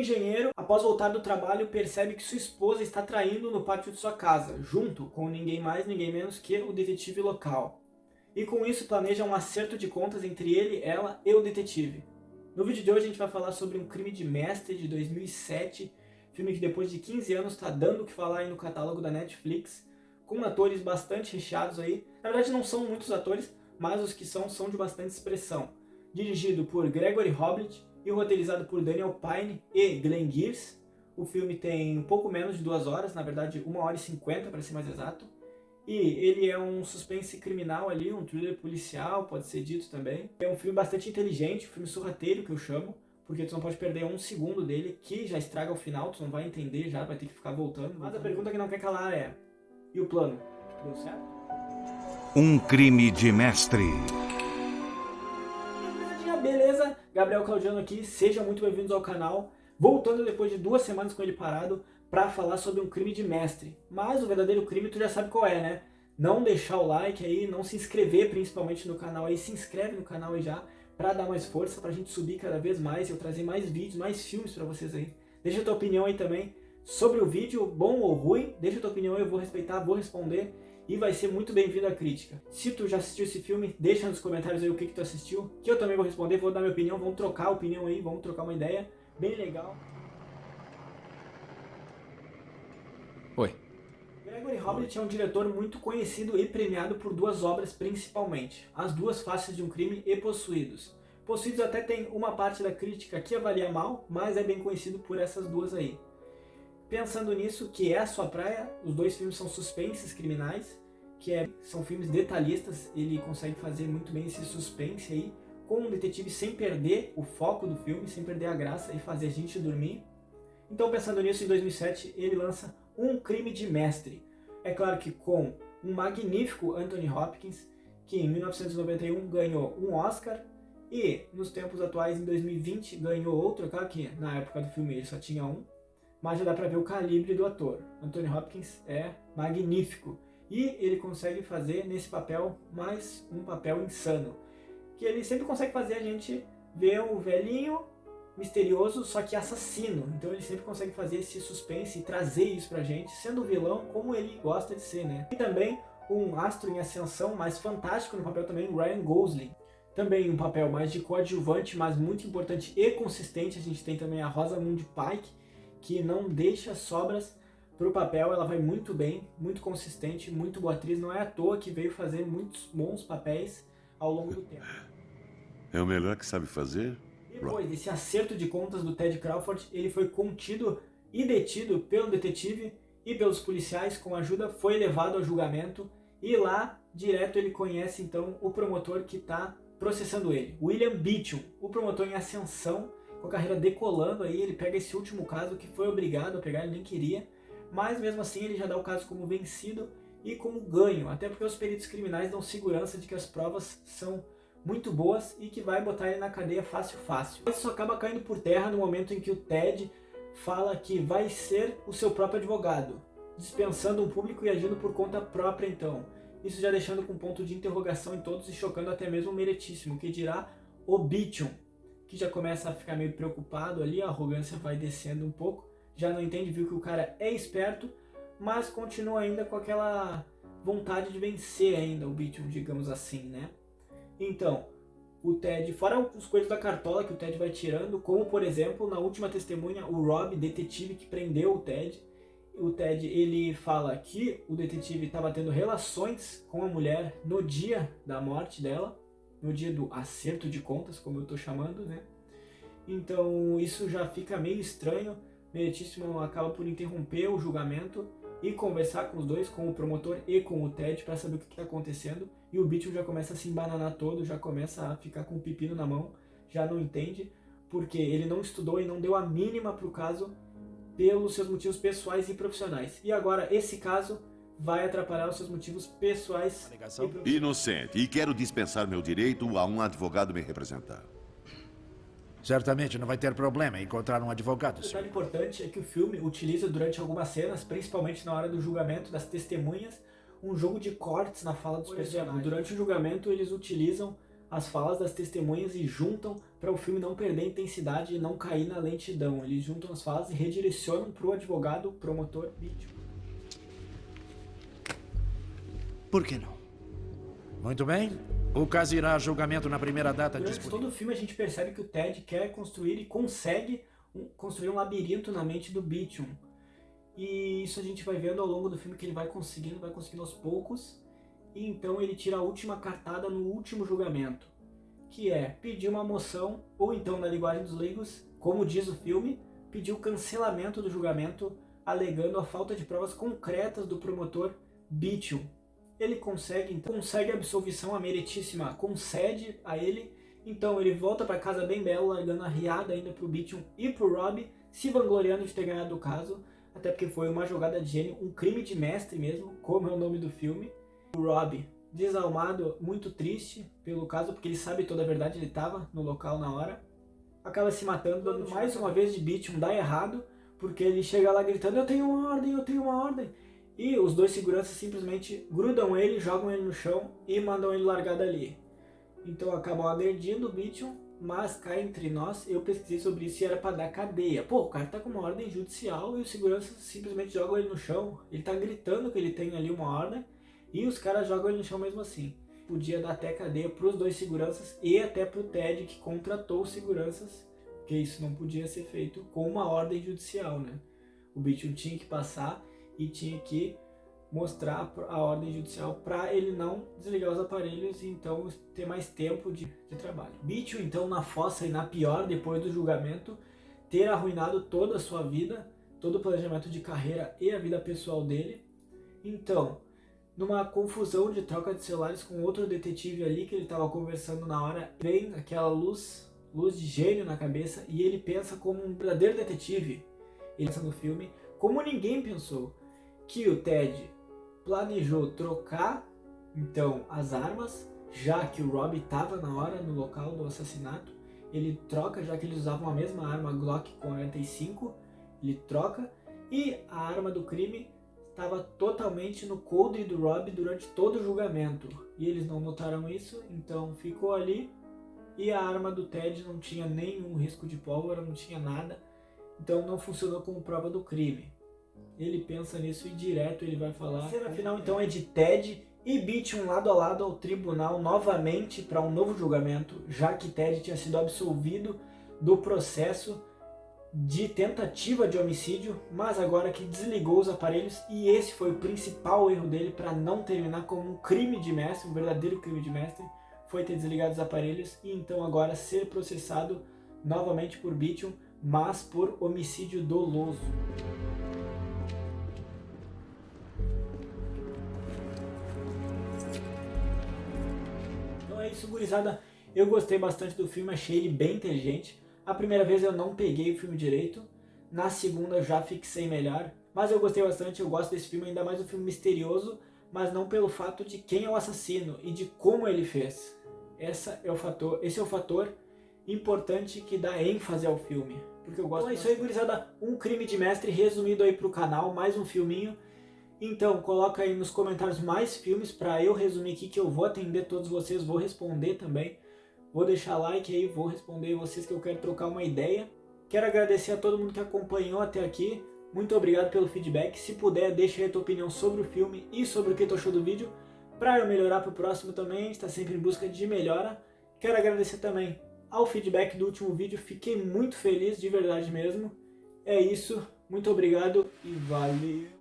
engenheiro, após voltar do trabalho, percebe que sua esposa está traindo no pátio de sua casa, junto com ninguém mais, ninguém menos que o detetive local. E com isso planeja um acerto de contas entre ele, ela e o detetive. No vídeo de hoje a gente vai falar sobre Um Crime de Mestre, de 2007, filme que depois de 15 anos está dando o que falar aí no catálogo da Netflix, com atores bastante recheados aí. Na verdade não são muitos atores, mas os que são de bastante expressão. Dirigido por Gregory Hoblit e roteirizado por Daniel Pine e Glenn Gibbs. O filme tem um pouco menos de 2 horas, na verdade 1h50 para ser mais exato. E ele é um suspense criminal ali, um thriller policial, pode ser dito também. É um filme bastante inteligente, um filme sorrateiro que eu chamo, porque tu não pode perder um segundo dele, que já estraga o final, tu não vai entender já, vai ter que ficar voltando. Mas a pergunta que não quer calar é, e o plano? Deu certo? Um Crime de Mestre. Beleza? Gabriel Claudiano aqui, sejam muito bem-vindos ao canal. Voltando depois de 2 semanas com ele parado para falar sobre Um Crime de Mestre. Mas o verdadeiro crime tu já sabe qual é, né? Não deixar o like aí, não se inscrever principalmente no canal aí. Se inscreve no canal aí já para dar mais força, pra gente subir cada vez mais e eu trazer mais vídeos, mais filmes para vocês aí. Deixa a tua opinião aí também sobre o vídeo, bom ou ruim. Deixa a tua opinião aí, eu vou respeitar, vou responder. E vai ser muito bem-vindo a crítica. Se tu já assistiu esse filme, deixa nos comentários aí o que tu assistiu, que eu também vou responder, vou dar minha opinião, vamos trocar a opinião aí, vamos trocar uma ideia bem legal. Oi. Gregory Hoblit é um diretor muito conhecido e premiado por 2 obras principalmente, As Duas Faces de um Crime e Possuídos. Possuídos até tem uma parte da crítica que avalia mal, mas é bem conhecido por essas duas aí. Pensando nisso, que é a sua praia, os 2 filmes são suspenses criminais, são filmes detalhistas, ele consegue fazer muito bem esse suspense aí, com um detetive sem perder o foco do filme, sem perder a graça e fazer a gente dormir. Então pensando nisso, em 2007 ele lança Um Crime de Mestre. É claro que com um magnífico Anthony Hopkins, que em 1991 ganhou um Oscar, e nos tempos atuais, em 2020, ganhou outro, é claro que na época do filme ele só tinha um, mas já dá pra ver o calibre do ator. Anthony Hopkins é magnífico. E ele consegue fazer nesse papel mais um papel insano. Que ele sempre consegue fazer a gente ver o velhinho misterioso, só que assassino. Então ele sempre consegue fazer esse suspense e trazer isso pra gente, sendo o vilão como ele gosta de ser, né? E também um astro em ascensão mais fantástico no papel também, Ryan Gosling. Também um papel mais de coadjuvante, mas muito importante e consistente. A gente tem também a Rosamund Pike, que não deixa sobras pro papel, ela vai muito bem, muito consistente, muito boa atriz, não é à toa que veio fazer muitos bons papéis ao longo do tempo. É o melhor que sabe fazer? Depois desse acerto de contas do Ted Crawford, ele foi contido e detido pelo detetive e pelos policiais, com ajuda foi levado ao julgamento e lá, direto, ele conhece então o promotor que está processando ele, William Beecham, o promotor em ascensão, com a carreira decolando aí, ele pega esse último caso que foi obrigado a pegar, ele nem queria, mas mesmo assim ele já dá o caso como vencido e como ganho, até porque os peritos criminais dão segurança de que as provas são muito boas e que vai botar ele na cadeia fácil. Isso só acaba caindo por terra no momento em que o Ted fala que vai ser o seu próprio advogado, dispensando um público e agindo por conta própria então. Isso já deixando com ponto de interrogação em todos e chocando até mesmo o meritíssimo, que dirá o Beecham, que já começa a ficar meio preocupado ali, a arrogância vai descendo um pouco, já não entende, viu que o cara é esperto, mas continua ainda com aquela vontade de vencer ainda o Beecham, digamos assim, né? Então, o Ted, fora os coisas da cartola que o Ted vai tirando, como por exemplo, na última testemunha, o Rob, detetive que prendeu o Ted, ele fala que o detetive estava tendo relações com a mulher no dia da morte dela, no dia do acerto de contas, como eu estou chamando, né? Então isso já fica meio estranho. Meritíssimo acaba por interromper o julgamento e conversar com os dois, com o promotor e com o Ted, para saber o que está acontecendo. E o Beecham já começa a se embananar todo, já começa a ficar com o pepino na mão, já não entende, porque ele não estudou e não deu a mínima para o caso pelos seus motivos pessoais e profissionais. E agora esse caso vai atrapalhar os seus motivos pessoais e profissionais. Inocente, e quero dispensar meu direito a um advogado me representar. Certamente não vai ter problema em encontrar um advogado, O senhor. detalhe importante é que o filme utiliza durante algumas cenas, principalmente na hora do julgamento das testemunhas, um jogo de cortes na fala dos personagens. Durante o julgamento eles utilizam as falas das testemunhas e juntam para o filme não perder a intensidade e não cair na lentidão. Eles juntam as falas e redirecionam para o advogado promotor Beecham. Por que não? Muito bem. O caso irá a julgamento na primeira data Durante disponível. todo o filme a gente percebe que o Ted quer construir e consegue construir um labirinto na mente do Beecham. E isso a gente vai vendo ao longo do filme que ele vai conseguindo aos poucos. E então ele tira a última cartada no último julgamento, que é pedir uma moção, ou então, na linguagem dos leigos, como diz o filme, pedir o cancelamento do julgamento, alegando a falta de provas concretas do promotor Beecham. Ele consegue a absolvição, a meritíssima concede a ele, então ele volta para casa bem belo, largando a riada ainda pro Beecham e pro Rob, se vangloriando de ter ganhado o caso, até porque foi uma jogada de gênio, um crime de mestre mesmo, como é o nome do filme. O Rob, desalmado, muito triste pelo caso, porque ele sabe toda a verdade, ele estava no local na hora, acaba se matando, dando mais uma vez de Beecham, dá errado, porque ele chega lá gritando, eu tenho uma ordem, eu tenho uma ordem. E os dois seguranças simplesmente grudam ele, jogam ele no chão e mandam ele largar dali. Então acabam agredindo o Beecham, mas cá entre nós, eu pesquisei sobre isso e era pra dar cadeia. Pô, o cara tá com uma ordem judicial e os seguranças simplesmente jogam ele no chão. Ele tá gritando que ele tem ali uma ordem e os caras jogam ele no chão mesmo assim. Podia dar até cadeia pros dois seguranças e até pro Ted, que contratou os seguranças, porque isso não podia ser feito com uma ordem judicial, né? O Beecham tinha que passar e tinha que mostrar a ordem judicial para ele não desligar os aparelhos e então ter mais tempo de trabalho. Beecham então na fossa e na pior depois do julgamento, ter arruinado toda a sua vida, todo o planejamento de carreira e a vida pessoal dele. Então, numa confusão de troca de celulares com outro detetive ali que ele estava conversando na hora, vem aquela luz de gênio na cabeça e ele pensa como um verdadeiro detetive. Ele pensa no filme como ninguém pensou, que o Ted planejou trocar então as armas, já que o Rob estava na hora no local do assassinato. Ele troca, já que eles usavam a mesma arma Glock 45, ele troca, e a arma do crime estava totalmente no coldre do Rob durante todo o julgamento, e eles não notaram isso, então ficou ali, e a arma do Ted não tinha nenhum risco de pólvora, não tinha nada, então não funcionou como prova do crime. Ele pensa nisso e direto ele vai falar. A cena final então é de Ted e Beecham lado a lado ao tribunal novamente para um novo julgamento, já que Ted tinha sido absolvido do processo de tentativa de homicídio, mas agora que desligou os aparelhos, e esse foi o principal erro dele para não terminar como um crime de mestre, um verdadeiro crime de mestre, foi ter desligado os aparelhos e então agora ser processado novamente por Beecham, mas por homicídio doloso. Então é isso, gurizada. Eu gostei bastante do filme, achei ele bem inteligente. A primeira vez eu não peguei o filme direito, na segunda eu já fixei melhor, mas eu gostei bastante, eu gosto desse filme, ainda mais um filme misterioso, mas não pelo fato de quem é o assassino e de como ele fez. Esse é o fator importante que dá ênfase ao filme, porque eu gosto. Então é isso aí, gurizada, um crime de mestre resumido aí pro canal, mais um filminho. Então coloca aí nos comentários mais filmes para eu resumir aqui, que eu vou atender todos vocês, vou responder também. Vou deixar like aí, vou responder vocês que eu quero trocar uma ideia. Quero agradecer a todo mundo que acompanhou até aqui. Muito obrigado pelo feedback. Se puder, deixa aí a tua opinião sobre o filme e sobre o que tu achou do vídeo, para eu melhorar pro próximo também, está sempre em busca de melhora. Quero agradecer também ao feedback do último vídeo, fiquei muito feliz, de verdade mesmo. É isso, muito obrigado e valeu!